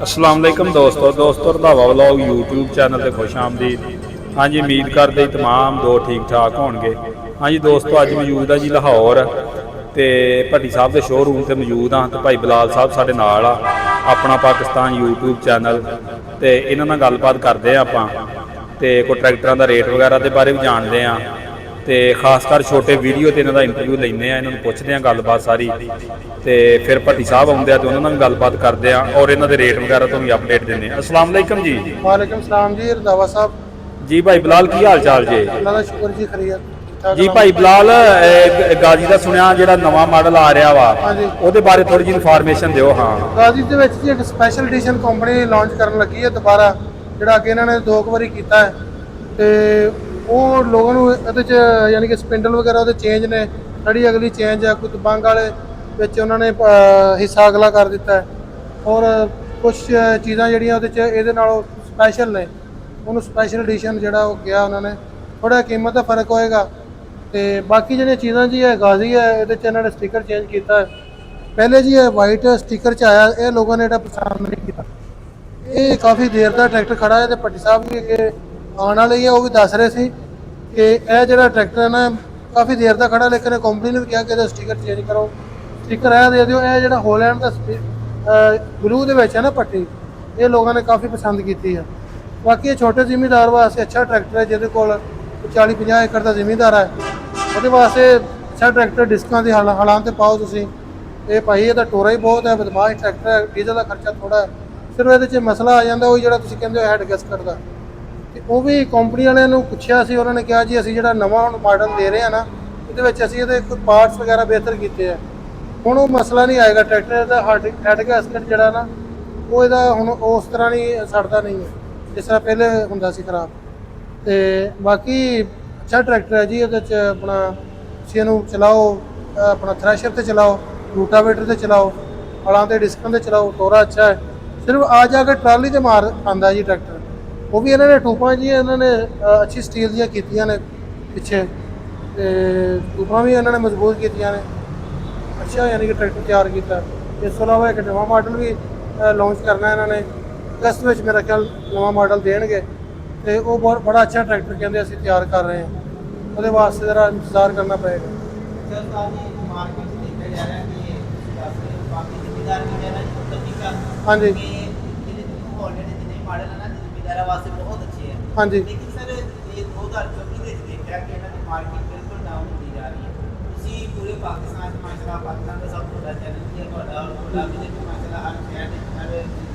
अस्सलाम वालेकुम दोस्तों रंधावा व्लॉग यूट्यूब चैनल ते खुश आमदीद। हाँ जी, उम्मीद करते तमाम दो ठीक ठाक होणगे। हाँ जी दोस्तों, अज मौजूद है जी लाहौर ते भट्टी साहब के शोरूम से मौजूद हाँ। तो भाई बिलाल साहब साडे नाल आ, अपना पाकिस्तान यूट्यूब चैनल ते इन्हां नाल गलबात करते हैं आपां ते कोई ट्रैक्टरां दा रेट वगैरह के बारे भी जानते हैं ते खासकर छोटे वीडियो ते इन्हां दा इंटरव्यू लैंदे आ, इन्हां नूं पुछदे आ गलबात सारी ते फिर भट्टी साहब आउंदे आ ते उन्हां नाल गलबात करदे आ और इन्हां दे रेट वगैरह तो भी अपडेट दिंदे आ। अस्सलाम वालेकुम जी। वालेकुम सलाम जी रंधावा साहब। जी भाई बिलाल की हाल चाल जे? अल्लाह का शुक्र जी, खैरियत ठीक ठाक। जी भाई बिलाल, गाजी का सुनिया जिहड़ा नवां मॉडल आ रहा वा, हाँ जी, ਉਹਦੇ बारे थोड़ी जी इन्फॉर्मेशन दिओ। हाँ गाजी ਦੇ ਵਿੱਚ ਜੀ ਇੱਕ ਸਪੈਸ਼ਲ ਐਡੀਸ਼ਨ ਕੰਪਨੀ ਲਾਂਚ ਕਰਨ ਲੱਗੀ ਹੈ ਦੁਬਾਰਾ, ਜਿਹੜਾ ਅੱਗੇ ਇਹਨਾਂ ਨੇ 2 ਵਾਰੀ ਕੀਤਾ ਹੈ ਤੇ ਉਹ ਲੋਕਾਂ ਨੂੰ ਇਹਦੇ 'ਚ ਯਾਨੀ ਕਿ ਸਪਿੰਡਲ ਵਗੈਰਾ ਉਹਦੇ ਚੇਂਜ ਨੇ, ਥੜੀ ਅਗਲੀ ਚੇਂਜ ਹੈ, ਕੋਈ ਦਬੰਗ ਵਾਲੇ ਵਿੱਚ ਉਹਨਾਂ ਨੇ ਹਿੱਸਾ ਅਗਲਾ ਕਰ ਦਿੱਤਾ ਹੈ ਔਰ ਕੁਝ ਚੀਜ਼ਾਂ ਜਿਹੜੀਆਂ ਉਹਦੇ 'ਚ ਇਹਦੇ ਨਾਲੋਂ ਸਪੈਸ਼ਲ ਨੇ, ਉਹਨੂੰ ਸਪੈਸ਼ਲ ਐਡੀਸ਼ਨ ਜਿਹੜਾ ਉਹ ਕਿਹਾ ਉਹਨਾਂ ਨੇ। ਥੋੜਾ ਕੀਮਤ ਦਾ ਫਰਕ ਹੋਏਗਾ ਤੇ ਬਾਕੀ ਜਿਹੜੀਆਂ ਚੀਜ਼ਾਂ ਜੀ ਇਹ ਗਾਜ਼ੀ ਹੈ, ਇਹਦੇ 'ਚ ਇਹਨਾਂ ਨੇ ਸਟicker ਚੇਂਜ ਕੀਤਾ ਹੈ। ਪਹਿਲੇ ਜੀ ਇਹ ਵਾਈਟ ਸਟicker 'ਚ ਆਇਆ, ਇਹ ਲੋਕਾਂ ਨੇ ਜਿਹੜਾ ਪਸੰਦ ਨਹੀਂ ਕੀਤਾ। ਇਹ ਕਾਫੀ ਦੇਰ ਦਾ ਟਰੈਕਟਰ ਖੜਾ ਹੈ ਤੇ ਭੱਟੀ ਸਾਹਿਬ ਵੀ ਅੱਗੇ ਆਉਣ ਵਾਲੇ ਹੀ ਆ, ਉਹ ਵੀ ਦੱਸ ਰਹੇ ਸੀ ਕਿ ਇਹ ਜਿਹੜਾ ਟਰੈਕਟਰ ਹੈ ਨਾ ਕਾਫੀ ਦੇਰ ਦਾ ਖੜਾ, ਲੇਕਿਨ ਕੰਪਨੀ ਨੇ ਵੀ ਕਿਹਾ ਕਿ ਇਹਦਾ ਸਟicker ਚੇਂਜ ਕਰੋ, ਸਟicker ਇਹ ਦੇ ਦਿਓ। ਇਹ ਜਿਹੜਾ ਹੋਲੈਂਡ ਦਾ ਬਲੂ ਦੇ ਵਿੱਚ ਹੈ ਨਾ ਪੱਟੀ, ਇਹ ਲੋਕਾਂ ਨੇ ਕਾਫੀ ਪਸੰਦ ਕੀਤੀ ਹੈ। ਬਾਕੀ ਇਹ ਛੋਟੇ ਜ਼ਿਮੀਂਦਾਰ ਵਾਸਤੇ ਅੱਛਾ ਟਰੈਕਟਰ ਹੈ, ਜਿਹਦੇ ਕੋਲ 40-50 ਏਕੜ ਦਾ ਜ਼ਿਮੀਂਦਾਰ ਹੈ, ਉਹਦੇ ਵਾਸਤੇ ਅੱਛਾ ਟਰੈਕਟਰ ਡਿਸਕਾਂ ਦੇ ਹਾਲਾਂ ਤੇ ਪਾਓ ਤੁਸੀਂ। ਇਹ ਭਾਈ ਇਹਦਾ ਟੋਰਾ ਹੀ ਬਹੁਤ ਹੈ, ਬਦਮਾਸ਼ ਟਰੈਕਟਰ ਹੈ, ਡੀਜ਼ਲ ਦਾ ਖਰਚਾ ਥੋੜਾ ਹੈ। ਸਿਰਫ ਇਹਦੇ 'ਚ ਮਸਲਾ ਆ ਜਾਂਦਾ ਉਹ ਜਿਹੜਾ ਤੁਸੀਂ ਕਹਿੰਦੇ ਹੋ ਹੈਡ ਗੈਸਕਟ ਦਾ, ਤੇ ਉਹ ਵੀ ਕੰਪਨੀ ਵਾਲਿਆਂ ਨੂੰ ਪੁੱਛਿਆ ਸੀ, ਉਹਨਾਂ ਨੇ ਕਿਹਾ ਜੀ ਅਸੀਂ ਜਿਹੜਾ ਨਵਾਂ ਹੁਣ ਮਾਡਲ ਦੇ ਰਹੇ ਹਾਂ ਨਾ, ਇਹਦੇ ਵਿੱਚ ਅਸੀਂ ਇਹਦੇ ਕੋਈ ਪਾਰਟਸ ਵਗੈਰਾ ਬਿਹਤਰ ਕੀਤੇ ਆ। ਹੁਣ ਉਹ ਮਸਲਾ ਨਹੀਂ ਆਏਗਾ, ਟਰੈਕਟਰ ਦਾ ਹੈਡ ਗੈਸਕਟ ਜਿਹੜਾ ਨਾ ਉਹ ਇਹਦਾ ਹੁਣ ਉਸ ਤਰ੍ਹਾਂ ਨਹੀਂ ਸੜਦਾ ਨਹੀਂ ਹੈ ਜਿਸ ਤਰ੍ਹਾਂ ਪਹਿਲੇ ਹੁੰਦਾ ਸੀ ਖਰਾਬ। ਤੇ ਬਾਕੀ ਅੱਛਾ ਟਰੈਕਟਰ ਹੈ ਜੀ, ਇਹਦੇ 'ਚ ਆਪਣਾ ਤੁਸੀਂ ਇਹਨੂੰ ਚਲਾਓ, ਆਪਣਾ ਥ੍ਰੈਸ਼ਰ ਤੇ ਚਲਾਓ, ਰੂਟਾਵੇਟਰ ਤੇ ਚਲਾਓ, ਹਲਾਂ ਤੇ ਡਿਸਕਾਂ ਤੇ ਚਲਾਓ, ਟੋਰਾ ਅੱਛਾ ਹੈ। ਸਿਰਫ ਆ ਜਾ ਕੇ ਟਰਾਲੀ ਤੇ ਮਾਰ ਆਉਂਦਾ ਜੀ ਟਰੈਕਟਰ, ਉਹ ਵੀ ਇਹਨਾਂ ਨੇ ਟੂਪਾਂ ਜੀ ਇਹਨਾਂ ਨੇ ਅੱਛੀ ਸਟੀਲ ਦੀਆਂ ਕੀਤੀਆਂ ਨੇ ਪਿੱਛੇ, ਤੇ ਟੂਪਾਂ ਵੀ ਇਹਨਾਂ ਨੇ ਮਜ਼ਬੂਤ ਕੀਤੀਆਂ ਨੇ। ਅੱਛਾ ਯਾਨੀ ਕਿ ਟਰੈਕਟਰ ਤਿਆਰ ਕੀਤਾ। ਇਸ ਤੋਂ ਇਲਾਵਾ ਇੱਕ ਨਵਾਂ ਮਾਡਲ ਵੀ ਲਾਂਚ ਕਰਨਾ ਇਹਨਾਂ ਨੇ ਅਗਸਤ ਵਿੱਚ, ਮੇਰਾ ਖਿਆਲ ਨਵਾਂ ਮਾਡਲ ਦੇਣਗੇ ਤੇ ਉਹ ਬਹੁਤ ਬੜਾ ਅੱਛਾ ਟਰੈਕਟਰ ਕਹਿੰਦੇ ਅਸੀਂ ਤਿਆਰ ਕਰ ਰਹੇ ਹਾਂ, ਉਹਦੇ ਵਾਸਤੇ ਜ਼ਰਾ ਇੰਤਜ਼ਾਰ ਕਰਨਾ ਪਏਗਾ। हाँ जी हाँ जी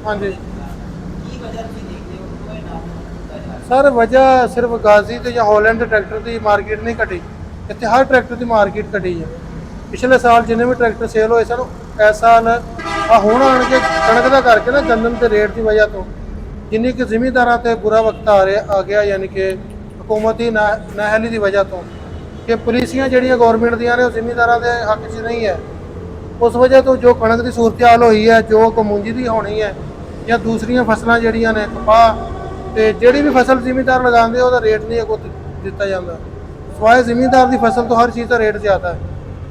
हाँ जी सर, वजह सिर्फ गाजी तो या हॉलैंड ट्रैक्टर की मार्केट नहीं घटी, इतने हर ट्रैक्टर की मार्केट घटी है। पिछले साल जिन्हें भी ट्रैक्टर सेल होए सन, इस साल ਹੁਣ ਆਣ ਕੇ ਕਣਕ ਦਾ ਕਰਕੇ ਨਾ ਗੰਦਮ ਤੇ ਰੇਟ ਦੀ ਵਜ੍ਹਾ ਤੋਂ ਜਿੰਨੀ ਕਿ ਜ਼ਿਮੀਂਦਾਰਾਂ ਤੇ ਬੁਰਾ ਵਕਤ ਆ ਗਿਆ, ਯਾਨੀ ਕਿ ਹਕੂਮਤ ਦੀ ਨਾਹਲੀ ਦੀ ਵਜ੍ਹਾ ਤੋਂ, ਕਿ ਪੁਲਿਸੀਆਂ ਜਿਹੜੀਆਂ ਗਵਰਨਮੈਂਟ ਦੀਆਂ ਨੇ ਉਹ ਜ਼ਿਮੀਂਦਾਰਾਂ ਦੇ ਹੱਕ 'ਚ ਨਹੀਂ ਹੈ। ਉਸ ਵਜ੍ਹਾ ਤੋਂ ਜੋ ਕਣਕ ਦੀ ਸੂਰਤ ਹਾਲ ਹੋਈ ਹੈ, ਜੋ ਕਮੂੰਜੀ ਦੀ ਹੋਣੀ ਹੈ ਜਾਂ ਦੂਸਰੀਆਂ ਫਸਲਾਂ ਜਿਹੜੀਆਂ ਨੇ ਕਪਾਹ, ਤੇ ਜਿਹੜੀ ਵੀ ਫਸਲ ਜ਼ਿਮੀਂਦਾਰ ਲਗਾਉਂਦੇ ਉਹਦਾ ਰੇਟ ਨਹੀਂ ਅੱਗੋਂ ਦਿੱਤਾ ਜਾਂਦਾ। ਸਵਾਏ ਜ਼ਿਮੀਂਦਾਰ ਦੀ ਫਸਲ ਤੋਂ ਹਰ ਚੀਜ਼ ਦਾ ਰੇਟ ਜ਼ਿਆਦਾ ਹੈ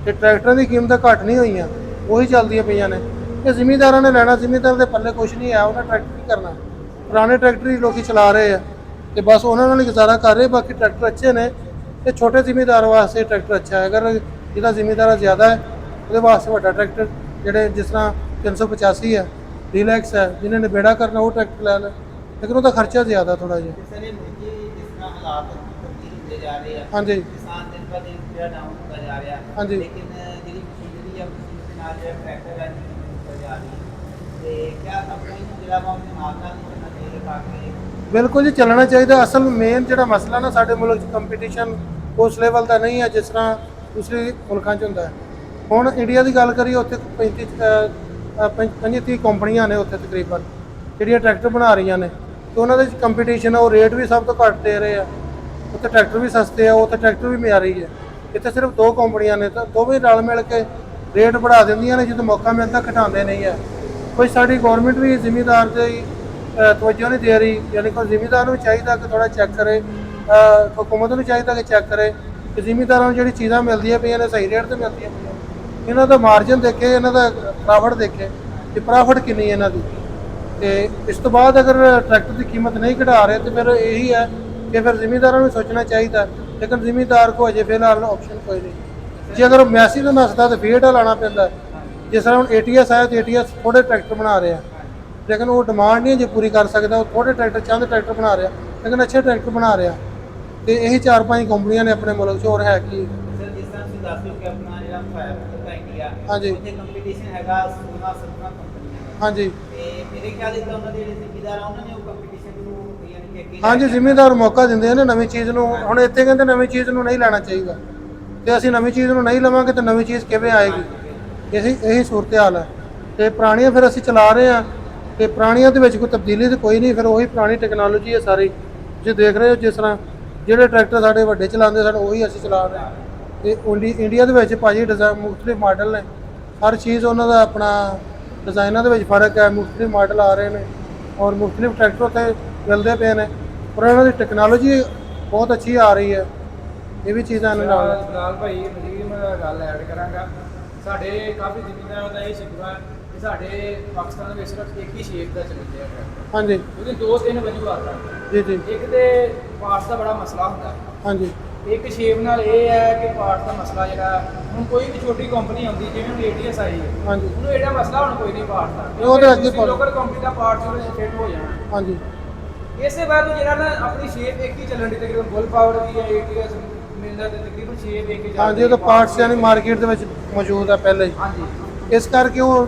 ਤੇ ਟਰੈਕਟਰਾਂ ਦੀ ਕੀਮਤਾਂ ਘੱਟ ਨਹੀਂ ਹੋਈਆਂ, ਉਹੀ ਚੱਲਦੀਆਂ ਪਈਆਂ ਨੇ। ਇਹ ਜ਼ਿਮੀਂਦਾਰਾਂ ਨੇ ਲੈਣਾ, ਜ਼ਿਮੀਂਦਾਰ ਦੇ ਪੱਲੇ ਕੁਛ ਨਹੀਂ ਹੈ, ਉਹਨਾਂ ਟਰੈਕਟਰ ਹੀ ਕਰਨਾ। ਪੁਰਾਣੇ ਟਰੈਕਟਰ ਹੀ ਲੋਕੀ ਚਲਾ ਰਹੇ ਆ ਤੇ ਬਸ ਉਹਨਾਂ ਨਾਲ ਹੀ ਗੁਜ਼ਾਰਾ ਕਰ ਰਹੇ। ਬਾਕੀ ਟਰੈਕਟਰ ਅੱਛੇ ਨੇ ਤੇ ਛੋਟੇ ਜ਼ਿਮੀਂਦਾਰ ਵਾਸਤੇ ਟਰੈਕਟਰ ਅੱਛਾ ਹੈ। ਅਗਰ ਜਿਹਦਾ ਜ਼ਿਮੀਂਦਾਰ ਜ਼ਿਆਦਾ ਹੈ ਉਹਦੇ ਵਾਸਤੇ ਵੱਡਾ ਟਰੈਕਟਰ, ਜਿਹੜੇ ਜਿਸ ਤਰ੍ਹਾਂ 385 ਹੈ, ਡੀਲੈਕਸ ਹੈ, ਜਿਹਨੇ ਨਿਬੇੜਾ ਕਰਨਾ ਉਹ ਟਰੈਕਟਰ ਲੈ ਲੈ, ਲੇਕਿਨ ਉਹਦਾ ਖਰਚਾ ਜ਼ਿਆਦਾ ਥੋੜਾ ਜਿਹਾ। ਹਾਂਜੀ ਹਾਂਜੀ ਬਿਲਕੁਲ ਜੀ, ਚੱਲਣਾ ਚਾਹੀਦਾ। ਅਸਲ ਮੇਨ ਜਿਹੜਾ ਮਸਲਾ ਨਾ ਸਾਡੇ ਮੁਲਕ 'ਚ ਕੰਪੀਟੀਸ਼ਨ ਉਸ ਲੈਵਲ ਦਾ ਨਹੀਂ ਹੈ ਜਿਸ ਤਰ੍ਹਾਂ ਦੂਸਰੇ ਮੁਲਕਾਂ 'ਚ ਹੁੰਦਾ ਹੈ। ਹੁਣ ਇੰਡੀਆ ਦੀ ਗੱਲ ਕਰੀਏ, ਉੱਥੇ 35-30 ਕੰਪਨੀਆਂ ਨੇ ਉੱਥੇ ਤਕਰੀਬਨ ਜਿਹੜੀਆਂ ਟਰੈਕਟਰ ਬਣਾ ਰਹੀਆਂ ਨੇ, ਤੇ ਉਹਨਾਂ ਦੇ ਕੰਪੀਟੀਸ਼ਨ ਹੈ, ਉਹ ਰੇਟ ਵੀ ਸਭ ਤੋਂ ਘੱਟ ਦੇ ਰਹੇ ਆ। ਉੱਥੇ ਟਰੈਕਟਰ ਵੀ ਸਸਤੇ ਆ, ਉੱਥੇ ਟਰੈਕਟਰ ਵੀ ਮਿਆਰੀ ਹੈ। ਇੱਥੇ ਸਿਰਫ 2 ਕੰਪਨੀਆਂ ਨੇ, ਤਾਂ ਦੋਵੇਂ ਰਲ ਮਿਲ ਕੇ ਰੇਟ बढ़ा ਦਿੰਦੀਆਂ ਨੇ, ਜਦੋਂ ਮੌਕਾ ਮਿਲਦਾ ਘਟਾਉਂਦੇ ਨਹੀਂ ਹੈ। ਕੋਈ ਸਾਡੀ ਗੌਰਮੈਂਟ ਵੀ ਜ਼ਿਮੀਂਦਾਰ ਦੇ ਤਵੱਜੋ ਨਹੀਂ ਦੇ ਰਹੀ, ਯਾਨੀ ਕਿ ਜ਼ਿਮੀਂਦਾਰ ਨੂੰ ਚਾਹੀਦਾ ਕਿ ਥੋੜਾ ਚੈੱਕ ਕਰੇ, ਹਕੂਮਤ ਨੂੰ ਚਾਹੀਦਾ ਕਿ ਚੈੱਕ ਕਰੇ ਕਿ ਜ਼ਿਮੀਂਦਾਰਾਂ ਨੂੰ ਜਿਹੜੀ ਚੀਜ਼ਾਂ ਮਿਲਦੀਆਂ ਪਈਆਂ ਨੇ ਸਹੀ ਰੇਟ ਤੇ ਮਿਲਦੀਆਂ ਪਈਆਂ। ਇਹਨਾਂ ਦਾ ਮਾਰਜਨ ਦੇਖੇ, ਇਹਨਾਂ ਦਾ ਪ੍ਰੋਫਿਟ ਦੇਖੇ ਕਿ ਪ੍ਰੋਫਿਟ ਕਿੰਨੀ ਹੈ ਇਹਨਾਂ ਦੀ। ਤੇ ਇਸ ਤੋਂ ਬਾਅਦ ਅਗਰ ਟਰੈਕਟਰ ਦੀ ਕੀਮਤ ਨਹੀਂ ਘਟਾ ਰਹੇ ਤੇ ਫਿਰ ਇਹੀ ਹੈ ਕਿ ਫਿਰ ਜ਼ਿਮੀਂਦਾਰਾਂ ਨੂੰ ਸੋਚਣਾ ਚਾਹੀਦਾ, ਲੇਕਿਨ ਜ਼ਿਮੀਂਦਾਰ ਕੋ ਅਜੇ ਫਿਲਹਾਲ ਆਪਸ਼ਨ ਕੋਈ ਨਹੀਂ। ਜੇ ਅਗਰ ਉਹ ਮੈਸੀ ਤੋਂ ਨਸਦਾ ਤਾਂ ਫੀਡ ਲਾਣਾ ਪੈਂਦਾ। ਜਿਸ ਤਰ੍ਹਾਂ ਹੁਣ ATS ਆਇਆ ਤੇ ATS ਥੋੜੇ ਟਰੈਕਟਰ ਬਣਾ ਰਿਹਾ, ਲੇਕਿਨ ਉਹ ਡਿਮਾਂਡ ਨਹੀਂ ਜੇ ਪੂਰੀ ਕਰ ਸਕਦਾ। ਉਹ ਥੋੜੇ ਟਰੈਕਟਰ ਚੰਦ ਟਰੈਕਟਰ ਬਣਾ ਰਿਹਾ, ਲੇਕਿਨ ਅੱਛੇ ਟਰੈਕਟਰ ਬਣਾ ਰਿਹਾ। ਤੇ ਇਹੀ 4-5 ਕੰਪਨੀਆਂ ਨੇ ਆਪਣੇ ਮੁਲਕ 'ਚ, ਹੋਰ ਹੈ ਕੀ। ਸਰ ਜਿਸ ਤਰ੍ਹਾਂ ਤੁਸੀਂ ਦੱਸ ਦਿਓ ਕਿ ਆਪਣਾ ਜਿਹੜਾ ਫਾਇਰ ਦਾ ਇੰਡੀਆ ਹਾਂਜੀ। ਉੱਥੇ ਕੰਪੀਟੀਸ਼ਨ ਹੈਗਾ 16-17 ਕੰਪਨੀਆਂ ਦਾ। ਹਾਂਜੀ ਤੇ ਮੇਰੇ ਖਿਆਲ ਵਿੱਚ ਤਾਂ ਉਹਨਾਂ ਦੇ ਜਿਹੜੇ ਜ਼ਿੰਮੇਦਾਰ ਆ ਉਹਨਾਂ ਨੇ ਉਹ ਕੰਪੀਟੀਸ਼ਨ ਨੂੰ ਯਾਨੀ ਕਿ ਅੱਗੇ ਹਾਂਜੀ, ਜ਼ਿਮੀਂਦਾਰ ਮੌਕਾ ਦਿੰਦੇ ਨੇ ਨਵੀਂ ਚੀਜ਼ ਨੂੰ। ਹੁਣ ਇੱਥੇ ਕਹਿੰਦੇ ਨਵੀਂ ਚੀਜ਼ ਨੂੰ ਨਹੀਂ ਲੈਣਾ ਚਾਹੀਦਾ, ਤੇ ਅਸੀਂ ਨਵੀਂ ਚੀਜ਼ ਨੂੰ ਨਹੀਂ ਲਵਾਂਗੇ ਤਾਂ ਨਵੀਂ ਚੀਜ਼ ਕਿਵੇਂ ਆਏਗੀ। ਇਹੀ ਸੂਰਤ ਹਾਲ ਹੈ। ਤੇ ਪੁਰਾਣੀਆਂ ਫਿਰ ਅਸੀਂ ਚਲਾ ਰਹੇ ਹਾਂ, ਤੇ ਪੁਰਾਣੀਆਂ ਦੇ ਵਿੱਚ ਕੋਈ ਤਬਦੀਲੀ ਤਾਂ ਕੋਈ ਨਹੀਂ, ਫਿਰ ਉਹੀ ਪੁਰਾਣੀ ਟੈਕਨੋਲੋਜੀ ਹੈ ਸਾਰੀ। ਜੇ ਦੇਖ ਰਹੇ ਹੋ ਜਿਸ ਤਰ੍ਹਾਂ ਜਿਹੜੇ ਟਰੈਕਟਰ ਸਾਡੇ ਵੱਡੇ ਚਲਾਉਂਦੇ ਸਨ ਉਹੀ ਅਸੀਂ ਚਲਾ ਰਹੇ ਹਾਂ। ਤੇ ਇੰਡੀਆ ਦੇ ਵਿੱਚ ਭਾਜੀ ਡਿਜ਼ਾਈਨ ਮੁਖਤਲਿਫ ਮਾਡਲ ਨੇ, ਹਰ ਚੀਜ਼ ਉਹਨਾਂ ਦਾ ਆਪਣਾ ਡਿਜ਼ਾਈਨਾਂ ਦੇ ਵਿੱਚ ਫਰਕ ਹੈ। ਮੁਖਤਲਿਫ ਮਾਡਲ ਆ ਰਹੇ ਨੇ ਔਰ ਮੁਖਤਲਿਫ ਟਰੈਕਟਰ ਉੱਥੇ ਮਿਲਦੇ ਪਏ ਨੇ, ਪਰ ਉਹਨਾਂ ਦੀ ਟੈਕਨੋਲੋਜੀ ਬਹੁਤ ਅੱਛੀ ਆ ਰਹੀ ਹੈ। ਇਹ ਵੀ ਚੀਜ਼ਾਂ ਇਹਨਾਂ ਨਾਲ ਭਾਈ ਮਜ਼ੀਦ ਮੈਂ ਗੱਲ ਐਡ ਕਰਾਂਗਾ। ਸਾਡੇ ਕਾਫੀ ਜ਼ਿਮੀਂਦਾਰਾਂ ਦਾ ਇਹ ਸ਼ਿਕਵਾ ਕਿ ਸਾਡੇ ਪਾਕਿਸਤਾਨ ਦੇ ਵਿੱਚ ਸਿਰਫ ਇੱਕ ਹੀ ਸ਼ੇਪ ਦਾ ਚੱਲਦੇ ਆ ਟਰੈਕਟਰ। ਹਾਂਜੀ ਉਹਦੇ 2-3 ਵਜੂਹਾਤ ਹਨ। ਜੀ ਜੀ ਇੱਕ ਤੇ ਪਾਰਟਸ ਦਾ ਬੜਾ ਮਸਲਾ ਹੁੰਦਾ। ਹਾਂਜੀ ਇੱਕ ਸ਼ੇਪ ਨਾਲ ਇਹ ਹੈ ਕਿ ਪਾਰਟਸ ਦਾ ਮਸਲਾ ਜਿਹੜਾ ਹੁਣ ਕੋਈ ਵੀ ਛੋਟੀ ਕੰਪਨੀ ਆਉਂਦੀ ਜਿਵੇਂ ਹੁਣ ATS ਆਈ ਹੈ, ਹਾਂਜੀ ਉਹਨੂੰ ਇਹਦਾ ਮਸਲਾ ਹੁਣ ਕੋਈ ਨਹੀਂ ਪਾਰਟਸ ਦਾ। ਉਹ ਤਾਂ ਅੱਗੇ ਲੋਕਲ ਕੰਪਨੀ ਦਾ ਪਾਰਟਸ ਉਹਦੇ ਫਿੱਟ ਹੋ ਜਾਣਾ। ਹਾਂਜੀ ਇਸੇ ਬਾਰੇ ਜਿਹੜਾ ਨਾ ਆਪਣੀ ਸ਼ੇਪ ਇੱਕ ਹੀ ਚੱਲਣ ਦੀ, ਤਕਰੀਬਨ ਫੁੱਲ ਪਾਵਰ ਦੀ ਹੈ ATS ਮਿਲਦਾ ਤੇ ਤਕਰੀਬਨ ਸ਼ੇਪ ਇੱਕ ਹੀ ਚੱਲਦੀ। ਹਾਂਜੀ, ਉਹ ਤਾਂ ਪਾਰਟਸ ਯਾਨੀ ਮਾਰਕੀਟ ਦੇ ਵਿੱਚ ਮੌਜੂਦ ਹੈ ਪਹਿਲੇ ਹੀ, ਹਾਂਜੀ ਇਸ ਕਰਕੇ ਉਹ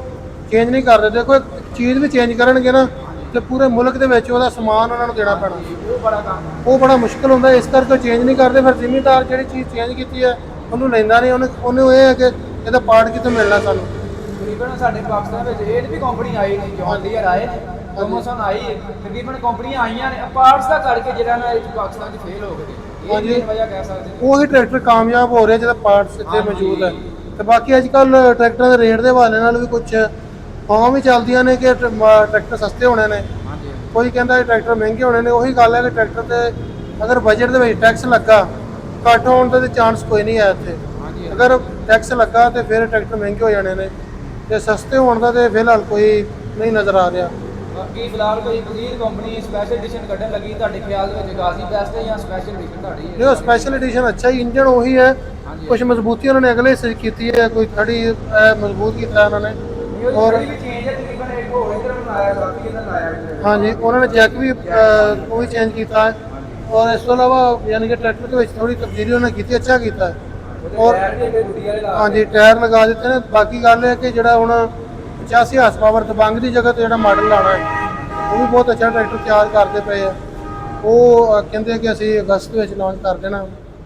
ਚੇਂਜ ਨਹੀਂ ਕਰ ਰਹੇ। ਦੇਖੋ ਇੱਕ ਚੀਜ਼ ਵੀ ਚੇਂਜ ਕਰਨਗੇ ਨਾ ਤੇ ਪੂਰੇ ਮੁਲਕ ਦੇ ਵਿੱਚ ਉਹਦਾ ਸਮਾਨ ਉਹਨਾਂ ਨੂੰ ਦੇਣਾ ਪੈਣਾ, ਉਹ ਬੜਾ ਕੰਮ ਹੈ। ਉਹ ਬੜਾ ਮੁਸ਼ਕਲ ਹੁੰਦਾ। ਇਸ ਕਰਕੇ ਉਹ ਚੇਂਜ ਨਹੀਂ ਕਰਦੇ। ਫਿਰ ਜ਼ਿਮੀਂਦਾਰ ਜਿਹੜੀ ਚੀਜ਼ ਚੇਂਜ ਕੀਤੀ ਹੈ ਉਹਨੂੰ ਲੈਂਦਾ ਨਹੀਂ। ਉਹਨੂੰ ਇਹ ਹੈ ਕਿ ਇਹਦਾ ਪਾਰਟ ਕਿੱਥੋਂ ਮਿਲਣਾ ਸਾਨੂੰ। ਤਕਰੀਬਨ ਸਾਡੇ ਪਾਕਿਸਤਾਨ ਵਿੱਚ ਇਹ ਵੀ ਕੰਪਨੀ ਆਈ ਨੇ, ਜੌਨ ਡੀਅਰ ਆਏ ਨੇ, ਪ੍ਰੋਮੋਸ਼ਨ ਆਈ ਹੈ, ਤਕਰੀਬਨ ਕੰਪਨੀਆਂ ਆਈਆਂ ਨੇ ਪਾਰਟਸ ਦਾ ਕਰਕੇ ਜਿਹੜਾ ਨਾ ਇਹ ਪਾਕਿਸਤਾਨ 'ਚ ਫੇਲ ਹੋ ਗਏ। ਹਾਂਜੀ। ਇਹ ਵਜ੍ਹਾ ਕਹਿ ਸਕਦੇ ਨੇ। ਉਹੀ ਟਰੈਕਟਰ ਕਾਮਯਾਬ ਹੋ ਰਿਹਾ ਜਿਹਦਾ ਪਾਰਟਸ ਇੱਥੇ ਮੌਜੂਦ ਹੈ। ਤੇ ਬਾਕੀ ਅੱਜ ਕੱਲ ਟਰੈਕਟਰਾਂ ਦੇ ਰੇਟ ਦੇ ਹਵਾਲੇ ਨਾਲ ਵੀ ਕੁਝ ਫਾਰਮ ਵੀ ਚੱਲਦੀਆਂ ਨੇ ਕਿ ਟਰੈਕਟਰ ਸਸਤੇ ਹੋਣੇ ਨੇ, ਹਾਂਜੀ ਕੋਈ ਕਹਿੰਦਾ ਟਰੈਕਟਰ ਮਹਿੰਗੇ ਹੋਣੇ ਨੇ। ਉਹੀ ਗੱਲ ਹੈ ਕਿ ਟਰੈਕਟਰ ਤੇ ਅਗਰ ਬਜਟ ਦੇ ਵਿੱਚ ਟੈਕਸ ਲੱਗਾ, ਘੱਟ ਹੋਣ ਦਾ ਤੇ ਚਾਂਸ ਕੋਈ ਨਹੀਂ ਹੈ ਇੱਥੇ। ਹਾਂਜੀ ਅਗਰ ਟੈਕਸ ਲੱਗਾ ਤੇ ਫਿਰ ਟਰੈਕਟਰ ਮਹਿੰਗੇ ਹੋ ਜਾਣੇ ਨੇ, ਤੇ ਸਸਤੇ ਹੋਣ ਦਾ ਤੇ ਫਿਲਹਾਲ ਕੋਈ ਨਹੀਂ ਨਜ਼ਰ ਆ ਰਿਹਾ। ਬਾਕੀ ਫਿਲਹਾਲ ਕੋਈ ਵਜ਼ੀਰ ਕੰਪਨੀ ਸਪੈਸ਼ਲ ਐਡੀਸ਼ਨ ਕੱਢਣ ਲੱਗੀ, ਤੁਹਾਡੇ ਖਿਆਲ ਦੇ ਵਿੱਚ ਗਾਜ਼ੀ ਬੈਸਟ ਹੈ ਜਾਂ ਸਪੈਸ਼ਲ ਐਡੀਸ਼ਨ ਤੁਹਾਡੀ ਇਹ ਸਪੈਸ਼ਲ ਐਡੀਸ਼ਨ ਅੱਛਾ ਹੀ, ਇੰਜਨ ਉਹੀ ਹੈ, ਹਾਂਜੀ। ਕੁਝ ਮਜ਼ਬੂਤੀ ਉਹਨਾਂ ਨੇ ਅਗਲੇ ਹਿੱਸੇ 'ਚ ਕੀਤੀ ਹੈ, ਕੋਈ ਥੜੀ ਮਜ਼ਬੂਤ ਕੀਤਾ ਉਹਨਾਂ ਨੇ। ਔਰ ਵੀ ਚੇਂਜ ਹੈ, ਤਕਰੀਬਨ ਇੱਕ ਹੋਰ ਇਧਰ ਬਣਾਇਆ, ਬਾਕੀ ਇਧਰ ਲਾਇਆ ਹੈ। ਹਾਂਜੀ, ਉਹਨਾਂ ਨੇ ਜੈਕ ਵੀ ਉਹ ਵੀ ਚੇਂਜ ਕੀਤਾ ਹੈ। ਔਰ ਇਸ ਤੋਂ ਇਲਾਵਾ ਯਾਨੀ ਕਿ ਟਰੈਕਟਰ ਦੇ ਵਿੱਚ ਥੋੜੀ ਤਬਦੀਲੀ ਉਹਨਾਂ ਨੇ ਕੀਤੀ, ਅੱਛਾ ਕੀਤਾ ਹੈ। ਔਰ ਹਾਂਜੀ, ਟਾਇਰ ਲਗਾ ਦਿੱਤੇ ਨੇ। ਬਾਕੀ ਗੱਲ ਇਹ ਹੈ ਕਿ ਜਿਹੜਾ ਹੁਣ 85 ਹਾਰਸ ਪਾਵਰ ਦਬੰਗ ਦੀ ਜਗ੍ਹਾ ਤੇ ਜਿਹੜਾ ਮਾਡਲ ਲਾਣਾ ਹੈ ਉਹ ਵੀ ਬਹੁਤ ਅੱਛਾ ਟਰੈਕਟਰ ਤਿਆਰ ਕਰਦੇ ਪਏ ਆ। ਉਹ ਕਹਿੰਦੇ ਕਿ ਅਸੀਂ ਅਗਸਤ ਵਿੱਚ ਲਾਂਚ ਕਰ ਦੇਣਾ।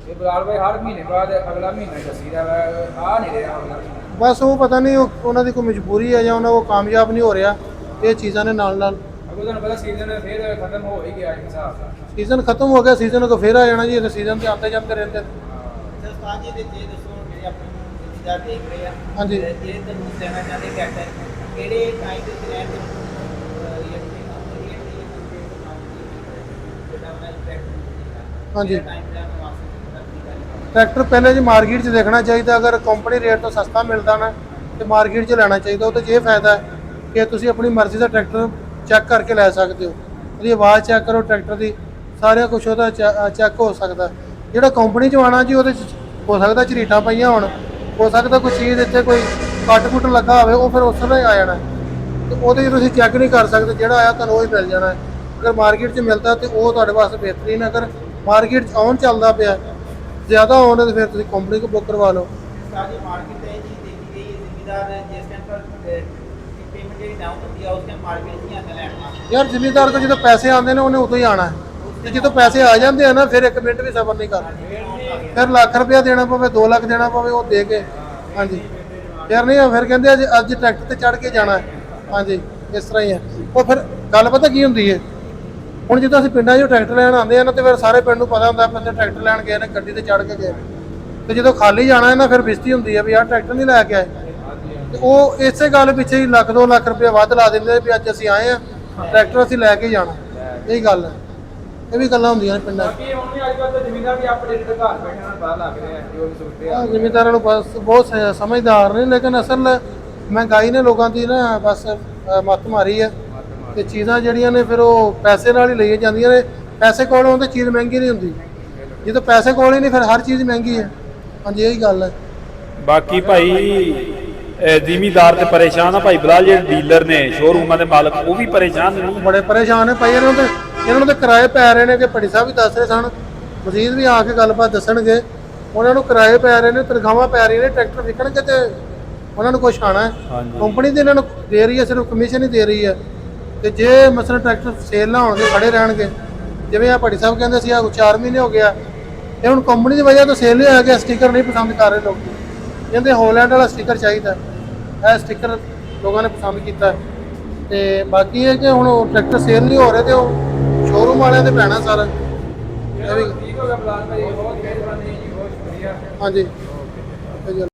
ਇਹ ਬਲਾਲ ਭਾਈ ਹਰ ਮਹੀਨੇ ਬਾਅਦ ਅਗਲਾ ਮਹੀਨਾ ਦੱਸੀ ਰਿਹਾ ਆ ਨਹੀਂ ਰਿਹਾ ਅਗਲਾ ਮਹੀਨਾ। ਬਸ ਉਹ ਪਤਾ ਨਹੀਂ ਉਹਨਾਂ ਦੀ ਕੋਈ ਮਜਬੂਰੀ ਹੈ ਜਾਂ ਉਹਨਾਂ ਉਹ ਕਾਮਯਾਬ ਨਹੀਂ ਹੋ ਰਿਹਾ। ਇਹ ਚੀਜ਼ਾਂ ਨੇ ਨਾਲ ਨਾਲ ਅਗਰ ਤੁਹਾਨੂੰ ਪਤਾ ਸੀਜ਼ਨ ਫਿਰ ਖਤਮ ਹੋ ਹੀ ਗਿਆ ਇੱਕ ਹਿਸਾਬ ਦਾ। ਸੀਜ਼ਨ ਖਤਮ ਹੋ ਗਿਆ, ਸੀਜ਼ਨ ਕੋ ਫੇਰ ਆ ਜਾਣਾ ਜੀ। ਇਹ ਸੀਜ਼ਨ ਤੇ ਆਉਂਦੇ ਜਾਂਦੇ ਰਹਿੰਦੇ ਨੇ। ਉਸਤਾਦ ਜੀ ਦੇ ਜੇ ਦੱਸੋ ਜਿਹੜੇ ਆਪਣੇ ਜ਼ਿਮੀਂਦਾਰ ਦੇਖ ਰਹੇ ਆ, ਹਾਂਜੀ। ਜੇ ਤੁਹਾਨੂੰ ਕਹਿਣਾ ਚਾਹੁੰਦੇ ਕਿ ਕਿਹੜੇ ਟਾਈਮ ਦੇ ਰਹਿਣ ਦੇ ਹਾਂਜੀ, ਟਰੈਕਟਰ ਪਹਿਲੇ ਜੀ ਮਾਰਕੀਟ 'ਚ ਦੇਖਣਾ ਚਾਹੀਦਾ। ਅਗਰ ਕੰਪਨੀ ਰੇਟ ਤੋਂ ਸਸਤਾ ਮਿਲਦਾ ਨਾ ਤੇ ਮਾਰਕੀਟ 'ਚ ਲੈਣਾ ਚਾਹੀਦਾ। ਉਹ ਤੇ ਇਹ ਫਾਇਦਾ ਹੈ ਕਿ ਤੁਸੀਂ ਆਪਣੀ ਮਰਜ਼ੀ ਦਾ ਟਰੈਕਟਰ ਚੈੱਕ ਕਰਕੇ ਲੈ ਸਕਦੇ ਹੋ। ਉਹਦੀ ਆਵਾਜ਼ ਚੈੱਕ ਕਰੋ ਟਰੈਕਟਰ ਦੀ, ਸਾਰਾ ਕੁਝ ਉਹਦਾ ਚੈੱਕ ਹੋ ਸਕਦਾ। ਜਿਹੜਾ ਕੰਪਨੀ 'ਚ ਆਉਣਾ ਜੀ ਉਹਦੇ 'ਚ ਹੋ ਸਕਦਾ ਝਰੀਟਾਂ ਪਈਆਂ ਹੋਣ, ਹੋ ਸਕਦਾ ਕੋਈ ਚੀਜ਼ ਇੱਥੇ ਕੋਈ ਕੱਟ-ਕੁੱਟ ਲੱਗਾ ਹੋਵੇ, ਉਹ ਫਿਰ ਉਸ ਤਰ੍ਹਾਂ ਹੀ ਆ ਜਾਣਾ ਤੇ ਉਹਦੇ 'ਚ ਤੁਸੀਂ ਚੈੱਕ ਨਹੀਂ ਕਰ ਸਕਦੇ। ਜਿਹੜਾ ਆਇਆ ਤੁਹਾਨੂੰ ਉਹ ਹੀ ਮਿਲ ਜਾਣਾ। ਅਗਰ ਮਾਰਕੀਟ 'ਚ ਮਿਲਦਾ ਤੇ ਉਹ ਤੁਹਾਡੇ ਵਾਸਤੇ ਬਿਹਤਰੀਨ ਹੈ। ਅਗਰ ਮਾਰਕੀਟ 'ਚ ਆਉਣ ਚੱਲਦਾ ਪਿਆ ਜ਼ਿਆਦਾ ਆਉਣ ਤੇ ਫਿਰ ਤੁਸੀਂ ਕੰਪਨੀ ਕੋ ਬੁੱਕ ਕਰਵਾ ਲਓ। ਸਾਡੀ ਮਾਰਕੀਟ ਤੇ ਇਹ ਚੀਜ਼ ਦੇਖੀ ਗਈ ਹੈ, ਜ਼ਿਮੀਂਦਾਰ ਜਿਸ ਟਾਈਮ ਪਰ ਪੇਮੈਂਟ ਜਿਹੜੀ ਡਾਊਨ ਹੁੰਦੀ ਆ ਉਸ ਟਾਈਮ ਮਾਰਕੀਟ 'ਚ ਨਹੀਂ ਆਉਂਦਾ ਲੈਣ ਵਾਸਤੇ। ਯਾਰ ਜ਼ਿਮੀਂਦਾਰ ਕੋਲ ਜਦੋਂ ਪੈਸੇ ਆਉਂਦੇ ਨੇ ਉਹਨੇ ਉਦੋਂ ਹੀ ਆਉਣਾ ਹੈ, ਤੇ ਜਦੋਂ ਪੈਸੇ ਆ ਜਾਂਦੇ ਆ ਨਾ ਫਿਰ ਇੱਕ ਮਿੰਟ ਵੀ ਸਬਰ ਨਹੀਂ ਕਰਨਾ। ਫਿਰ ਲੱਖ ਰੁਪਇਆ ਦੇਣਾ ਪਵੇ, 2 ਲੱਖ ਦੇਣਾ ਪਵੇ, ਉਹ ਦੇ ਕੇ ਹਾਂਜੀ ਫਿਰ ਨਹੀਂ। ਫਿਰ ਕਹਿੰਦੇ ਅੱਜ ਟਰੈਕਟਰ ਤੇ ਚੜ੍ਹ ਕੇ ਜਾਣਾ ਹੈ। ਹਾਂਜੀ, ਇਸ ਤਰ੍ਹਾਂ ਹੀ ਹੈ। ਉਹ ਫਿਰ ਗੱਲ ਪਤਾ ਕੀ ਹੁੰਦੀ ਹੈ, ਹੁਣ ਜਦੋਂ ਅਸੀਂ ਪਿੰਡਾਂ 'ਚੋਂ ਟਰੈਕਟਰ ਲੈਣ ਆਉਂਦੇ ਆ ਨਾ ਤੇ ਫਿਰ ਸਾਰੇ ਪਿੰਡ ਨੂੰ ਪਤਾ ਹੁੰਦਾ ਬੰਦੇ ਟਰੈਕਟਰ ਲੈਣ ਗਏ ਨੇ, ਗੱਡੀ ਤੇ ਚੜ੍ਹ ਕੇ ਗਏ ਨੇ। ਤੇ ਜਦੋਂ ਖਾਲੀ ਜਾਣਾ ਹੈ ਨਾ ਫਿਰ ਬੇਇੱਜ਼ਤੀ ਹੁੰਦੀ ਹੈ ਵੀ ਯਾਰ ਟਰੈਕਟਰ ਨਹੀਂ ਲੈ ਕੇ ਆਏ। ਤੇ ਉਹ ਇਸੇ ਗੱਲ ਪਿੱਛੇ ਹੀ 1-2 ਲੱਖ ਰੁਪਏ ਵੱਧ ਲਾ ਦਿੰਦੇ ਵੀ ਅੱਜ ਅਸੀਂ ਆਏ ਆ ਟਰੈਕਟਰ ਅਸੀਂ ਲੈ ਕੇ ਜਾਣਾ। ਇਹੀ ਗੱਲ ਹੈ, ਇਹ ਵੀ ਗੱਲਾਂ ਹੁੰਦੀਆਂ ਨੇ ਪਿੰਡਾਂ 'ਚ। ਬਾਕੀ ਹੁਣ ਵੀ ਅੱਜ ਕੱਲ੍ਹ ਤਾਂ ਜ਼ਿਮੀਂਦਾਰ ਵੀ ਆਪਣੇ ਜਿਹੜੇ ਘਰ ਬੈਠੇ ਨਾਲ ਬਾਹਰ ਲੱਗ ਰਹੇ ਆ, ਜੋ ਵੀ ਸੁਣਦੇ ਆ। ਜ਼ਿਮੀਂਦਾਰਾਂ ਨੂੰ ਬਸ ਬਹੁਤ ਸਮਝਦਾਰ ਨੇ, ਲੇਕਿਨ ਅਸਲ ਮਹਿੰਗਾਈ ਨੇ ਲੋਕਾਂ ਦੀ ਨਾ ਬਸ ਮੱਤ ਮਾਰੀ ਹੈ। ਤੇ ਚੀਜ਼ਾਂ ਜਿਹੜੀਆਂ ਨੇ ਫਿਰ ਉਹ ਪੈਸੇ ਨਾਲ ਹੀ ਲਈਆਂ ਜਾਂਦੀਆਂ ਨੇ। ਪੈਸੇ ਕੋਲ ਹੋਣ ਤੇ ਚੀਜ਼ ਮਹਿੰਗੀ ਨਹੀਂ ਹੁੰਦੀ, ਜਦੋਂ ਪੈਸੇ ਕੋਲ ਹੀ ਨਹੀਂ ਫਿਰ ਹਰ ਚੀਜ਼ ਮਹਿੰਗੀ ਹੈ। ਹਾਂਜੀ ਇਹੀ ਗੱਲ ਹੈ। ਬਾਕੀ ਭਾਈ ਜ਼ਿਮੀਦਾਰ ਤੇ ਪਰੇਸ਼ਾਨ ਆ ਭਾਈ ਬਲਾਲ, ਜਿਹੜੇ ਡੀਲਰ ਨੇ ਸ਼ੋਰੂਮਾਂ ਦੇ ਮਾਲਕ ਉਹ ਵੀ ਪਰੇਸ਼ਾਨ ਨੇ। ਬੜੇ ਪਰੇਸ਼ਾਨ ਨੇ ਭਾਈ, ਇਹਨਾਂ ਨੂੰ ਤੇ ਕਿਰਾਏ ਪੈ ਰਹੇ ਨੇ ਕਿ ਭੱਟੀ ਸਾਹਿਬ ਵੀ ਦੱਸ ਰਹੇ ਸਨ, ਮਜ਼ੀਦ ਵੀ ਆ ਕੇ ਗੱਲਬਾਤ ਦੱਸਣਗੇ। ਉਹਨਾਂ ਨੂੰ ਕਿਰਾਏ ਪੈ ਰਹੇ ਨੇ, ਤਨਖਾਹਾਂ ਪੈ ਰਹੀਆਂ ਨੇ, ਟਰੈਕਟਰ ਵਿਕਣਗੇ ਤੇ ਉਹਨਾਂ ਨੂੰ ਕੁਛ ਆਣਾ ਹੈ। ਹਾਂਜੀ। ਕੰਪਨੀ ਤੇ ਇਹਨਾਂ ਨੂੰ ਦੇ ਰਹੀ ਹੈ, ਸਿਰਫ ਕਮਿਸ਼ਨ ਹੀ ਦੇ ਰਹੀ ਹੈ। ਤੇ ਜੇ ਮਸਲਾ ਟਰੈਕਟਰ ਸੇਲ ਨਾ ਹੋਣਗੇ, ਖੜੇ ਰਹਿਣਗੇ, ਜਿਵੇਂ ਆ ਭੱਟੀ ਸਾਹਿਬ ਕਹਿੰਦੇ ਸੀ ਆ 4 ਮਹੀਨੇ ਹੋ ਗਿਆ, ਇਹ ਹੁਣ ਕੰਪਨੀ ਦੀ ਵਜ੍ਹਾ ਤੋਂ ਸੇਲ ਨਹੀਂ ਹੋਇਆ ਕਿ ਸਟicker ਨਹੀਂ ਪਸੰਦ ਕਰ ਰਹੇ ਲੋਕ, ਕਹਿੰਦੇ ਹੋਲੈਂਡ ਵਾਲਾ ਸਟicker ਚਾਹੀਦਾ। ਇਹ ਸਟicker ਲੋਕਾਂ ਨੇ ਪਸੰਦ ਕੀਤਾ। ਤੇ ਬਾਕੀ ਇਹ ਕਿ ਹੁਣ ਉਹ ਟਰੈਕਟਰ ਸੇਲ ਨਹੀਂ ਹੋ ਰਹੇ ਤੇ ਉਹ ਸ਼ੋਰੂਮ ਵਾਲਿਆਂ ਦੇ ਪੈਣਾ ਸਾਰਾ। ਇਹ ਵੀ ਠੀਕ ਹੋ ਗਿਆ ਬਲਾਲ ਭਾਈ, ਬਹੁਤ ਮਿਹਰਬਾਨੀ ਜੀ, ਬਹੁਤ ਸ਼ੁਕਰੀਆ। ਹਾਂਜੀ।